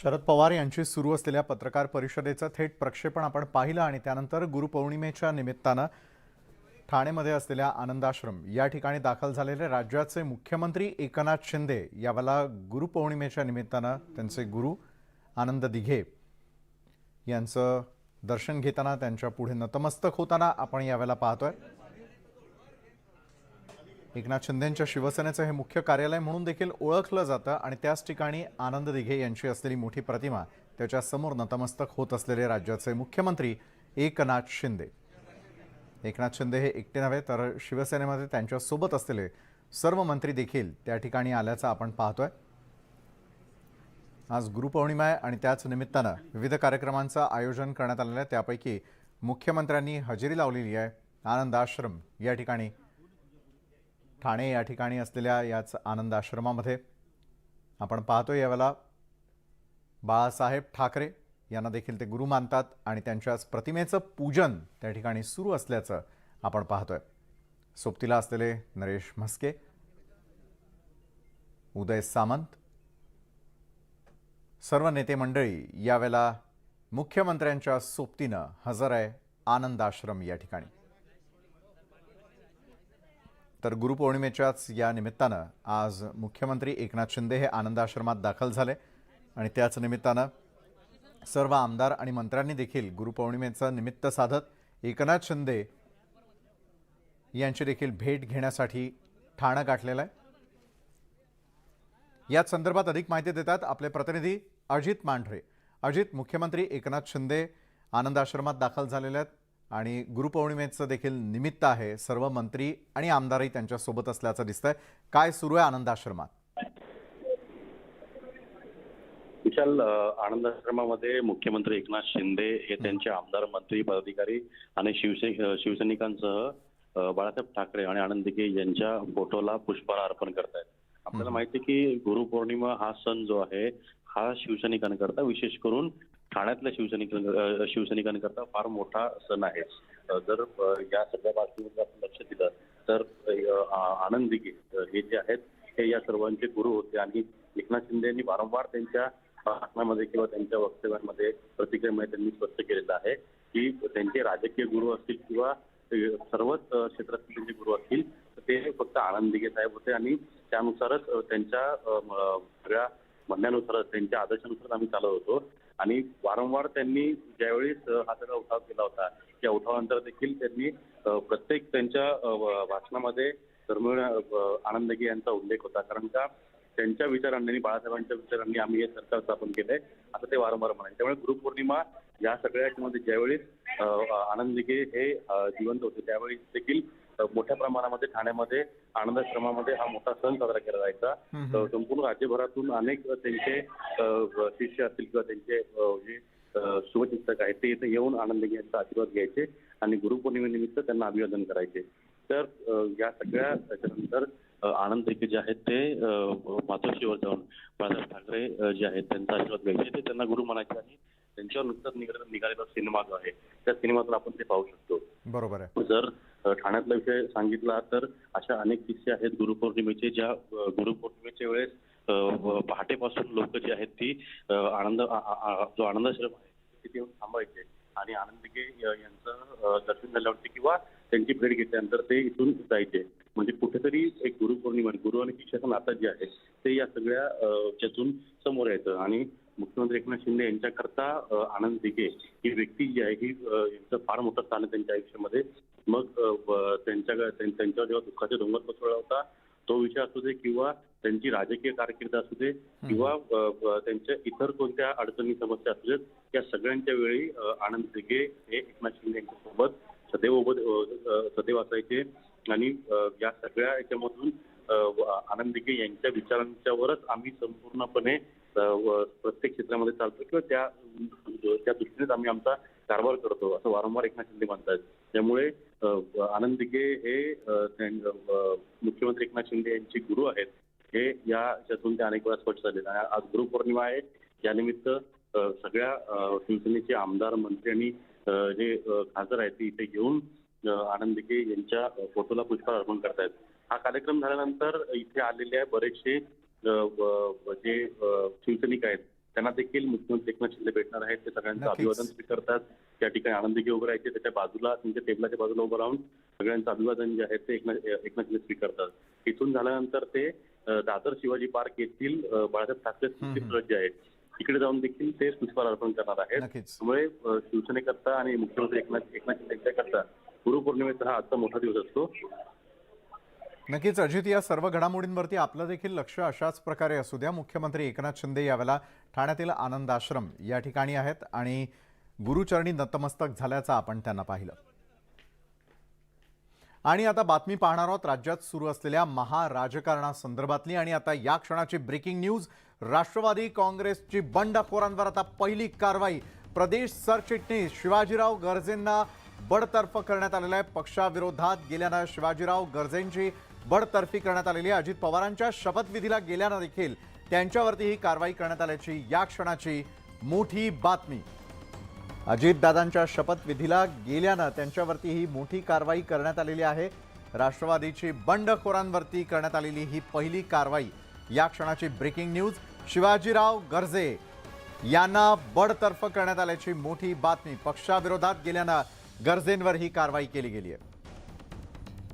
शरद पवार यांची सुरू असलेल्या पत्रकार परिषदेचं थेट प्रक्षेपण आपण पाहिलं आणि त्यानंतर गुरुपौर्णिमेच्या निमित्तानं ठाणेमध्ये असलेल्या आनंदाश्रम या ठिकाणी दाखल झालेले राज्याचे मुख्यमंत्री एकनाथ शिंदे यावेळेला गुरुपौर्णिमेच्या निमित्तानं त्यांचे गुरु आनंद दिघे यांचं दर्शन घेताना त्यांच्या पुढे नतमस्तक होताना आपण यावेळेला पाहतोय। एकनाथ शिंदेंच्या शिवसेनेचं हे मुख्य कार्यालय म्हणून देखील ओळखलं जातं आणि त्याच ठिकाणी आनंद दिघे यांची असलेली मोठी प्रतिमा त्याच्या समोर नतमस्तक होत असलेले राज्याचे मुख्यमंत्री एकनाथ शिंदे। एकनाथ शिंदे हे एकटे नव्हे तर शिवसेनेमध्ये त्यांच्या सोबत असलेले सर्व मंत्री देखील त्या ठिकाणी आल्याचं आपण पाहतोय। आज गुरुपौर्णिमा आहे आणि त्याच निमित्तानं विविध कार्यक्रमांचं आयोजन करण्यात आलेलं आहे। त्यापैकी मुख्यमंत्र्यांनी हजेरी लावलेली आहे। आनंद आश्रम या ठिकाणी ठाणे या ठिकाणी असलेल्या याच आनंद आश्रमामध्ये आपण पाहतोय यावेळेला बाळासाहेब ठाकरे यांना देखील ते गुरु मानतात आणि त्यांच्याच प्रतिमेचं पूजन त्या ठिकाणी सुरू असल्याचं आपण पाहतोय। सोबतीला असलेले नरेश म्हस्के, उदय सामंत, सर्व नेते मंडळी यावेळेला मुख्यमंत्र्यांच्या सोबतीनं हजर आहे आनंद आश्रम या ठिकाणी। तर गुरुपौर्णिमेच्याच या निमित्तानं आज मुख्यमंत्री एकनाथ शिंदे हे आनंद आश्रमात दाखल झाले आणि त्याच निमित्तानं सर्व आमदार आणि मंत्र्यांनी देखील गुरुपौर्णिमेचं निमित्त साधत एकनाथ शिंदे यांची देखील भेट घेण्यासाठी ठाणं गाठलेलं आहे। याच संदर्भात अधिक माहिती देतात आपले प्रतिनिधी अजित मांढरे। अजित, मुख्यमंत्री एकनाथ शिंदे आनंद आश्रमात दाखल झालेले आहेत आणि गुरुपौर्णिमेचं देखील निमित्त आहे। सर्व मंत्री आणि आमदारही त्यांच्या सोबत असल्याचं दिसतंय। काय सुरू आहे आनंद आश्रमात? विशाल, आनंद आश्रमामध्ये मुख्यमंत्री एकनाथ शिंदे हे त्यांचे आमदार, मंत्री, पदाधिकारी आणि शिवसैनिकांसह बाळासाहेब ठाकरे आणि आनंद दिघे यांच्या फोटोला पुष्पहार अर्पण करतायत। आपल्याला माहिती आहे की गुरुपौर्णिमा हा सण जो आहे हा शिवसैनिकांकरता, विशेष करून ठाण्यातल्या शिवसैनिकांकरता फार मोठा सण आहे। जर या सगळ्या बाबतीवर आपण लक्ष दिलं तर आनंद दिघे हे जे आहेत हे या सर्वांचे गुरु होते आणि एकनाथ शिंदे यांनी वारंवार त्यांच्या भाषणामध्ये किंवा त्यांच्या वक्तव्यांमध्ये, प्रतिक्रियेमध्ये त्यांनी स्पष्ट केलेलं आहे की त्यांचे राजकीय गुरु असतील किंवा सर्वच क्षेत्रातील त्यांचे गुरु असतील ते फक्त आनंद दिघे साहेब होते आणि त्यानुसारच त्यांच्या सगळ्या म्हणण्यानुसारच, त्यांच्या आदर्शानुसारच आम्ही चालत होतो। आणि वारंवार त्यांनी ज्यावेळेस हा सगळा उठाव केला होता त्या उठावानंतर देखील त्यांनी प्रत्येक त्यांच्या भाषणामध्ये धर्मवीर आनंद दिघे यांचा उल्लेख होता। कारण का त्यांच्या विचारांनी, बाळासाहेबांच्या विचारांनी आम्ही हे सरकार स्थापन केलंय असं ते वारंवार म्हणाले। त्यामुळे गुरुपौर्णिमा या सगळ्या याच्यामध्ये ज्यावेळेस आनंद दिघे हे जिवंत होते त्यावेळी देखील मोठ्या प्रमाणामध्ये ठाण्यामध्ये आनंदाश्रमामध्ये हा मोठा सण साजरा केला जायचा। संपूर्ण राज्यभरातून अनेक त्यांचे शिष्य असतील किंवा त्यांचे जे शुभचिंतक आहेत ते इथे येऊन आनंद दिघे यांचा आशीर्वाद घ्यायचे आणि गुरुपौर्णिमेनिमित्त त्यांना अभिवादन करायचे। तर या सगळ्या त्याच्यानंतर आनंद दिघे जे आहेत ते मातोश्रीवर जाऊन बाळासाहेब ठाकरे जे आहेत त्यांचा आशीर्वाद घ्यायचे, ते त्यांना गुरु म्हणायचे आणि त्यांच्यावर नुकताच निघालेला सिनेमा जो आहे त्या सिनेमातून आपण ते पाहू शकतो। बरोबर आहे। जर ठाण्यातला विषय सांगितला तर अशा अनेक किस्से आहेत गुरुपौर्णिमेचे, ज्या गुरुपौर्णिमेच्या वेळेस पहाटेपासून लोक जी आहेत ती जो आनंदाश्रम आहे तिथे येऊन थांबायचे आणि आनंद दिघे यांचं दर्शन झाल्यावरती किंवा त्यांची भेट घेतल्यानंतर ते इथून जायचे। म्हणजे कुठेतरी एक गुरुपौर्णिमा, गुरु आणि शिष्याचं नातं जे आहे ते या सगळ्या याच्यातून समोर यायचं। आणि मुख्यमंत्री एकनाथ शिंदे यांच्याकरता आनंद दिघे ही व्यक्ती जी आहे ही यांचं फार मोठं स्थान आहे त्यांच्या आयुष्यामध्ये। मग त्यांच्यावर जेव्हा दुःखाचा डोंगर कोसळला होता तो विषय असू दे किंवा त्यांची राजकीय कारकीर्द असू दे किंवा त्यांच्या इतर कोणत्या अडचणी, समस्या असू देत, या सगळ्यांच्या वेळी आनंद दिघे हे एकनाथ शिंदे यांच्यासोबत सदैव असायचे। आणि या सगळ्या याच्यामधून आनंद दिघे यांच्या विचारांच्यावरच आम्ही संपूर्णपणे प्रत्येक क्षेत्रामध्ये चालतो किंवा त्या दृष्टीनेच आम्ही आमचा कारभार करतो असं वारंवार एकनाथ शिंदे म्हणतात। त्यामुळे आनंद दिघे हे मुख्यमंत्री एकनाथ शिंदे यांचे गुरु आहेत हे याच्यातून ते अनेक वेळा स्पष्ट झाले। आज गुरुपौर्णिमा आहे, यानिमित्त सगळ्या शिवसेनेचे आमदार, मंत्री आणि जे खासदार आहेत ते इथे येऊन आनंद दिघे यांच्या फोटोला पुष्पहार अर्पण करतायत। हा कार्यक्रम झाल्यानंतर इथे आलेले बरेचसे जे शिवसैनिक आहेत त्यांना देखील मुख्यमंत्री एकनाथ शिंदे भेटणार आहेत. ते सगळ्यांचं नक्कीच. अभिवादन स्वीकारतात. त्या ठिकाणी आनंदीके उभे राहायचे, त्याच्या बाजूला त्यांच्या टेबलाच्या बाजूला उभं राहून सगळ्यांचं अभिवादन जे आहे ते एकनाथ शिंदे स्वीकारतात. इथून झाल्यानंतर ते दादर शिवाजी पार्क येथील बाळासाहेब ठाकरे स्मृती स्थळ जे आहे तिकडे जाऊन देखील ते पुष्पहार अर्पण करणार आहेत. नक्कीच. त्यामुळे शिवसेनेकरता आणि मुख्यमंत्री एकनाथ शिंदे यांच्याकरता गुरुपौर्णिमेचा हा आजचा मोठा दिवस असतो. नक्कीच अजित, या सर्व घडामोडींवरती आपलं देखील लक्ष अशाच प्रकारे असू द्या. मुख्यमंत्री एकनाथ शिंदे यावेळेला ठाण्यातील आनंद आश्रम या ठिकाणी आहेत आणि गुरुचरणी नतमस्तक झाल्याचं आपण त्यांना पाहिलं. आणि आता बातमी पाहणार आहोत राज्यात सुरू असलेल्या महाराजकारणासंदर्भातली. आणि आता या क्षणाची ब्रेकिंग न्यूज. राष्ट्रवादी काँग्रेसची बंडखोरांवर आता पहिली कारवाई. प्रदेश सरचिटणीस शिवाजीराव गर्जेंना बडतर्फ करण्यात आलेला आहे. पक्षाविरोधात गेल्यानं शिवाजीराव गर्जेंची बडतर्फी करण्यात आलेली आहे. अजित पवारांच्या शपथविधीला गेल्यानं देखील त्यांच्यावरती ही कारवाई करण्यात आल्याची या क्षणाची मोठी बातमी. अजितदादांच्या शपथविधीला गेल्यानं त्यांच्यावरती ही मोठी कारवाई करण्यात आलेली आहे. राष्ट्रवादीची बंडखोरांवरती करण्यात आलेली ही पहिली कारवाई. या क्षणाची ब्रेकिंग न्यूज. शिवाजीराव गर्जे यांना बडतर्फ करण्यात आल्याची मोठी बातमी. पक्षाविरोधात गेल्यानं गर्जेंवर ही कारवाई केली गेली आहे.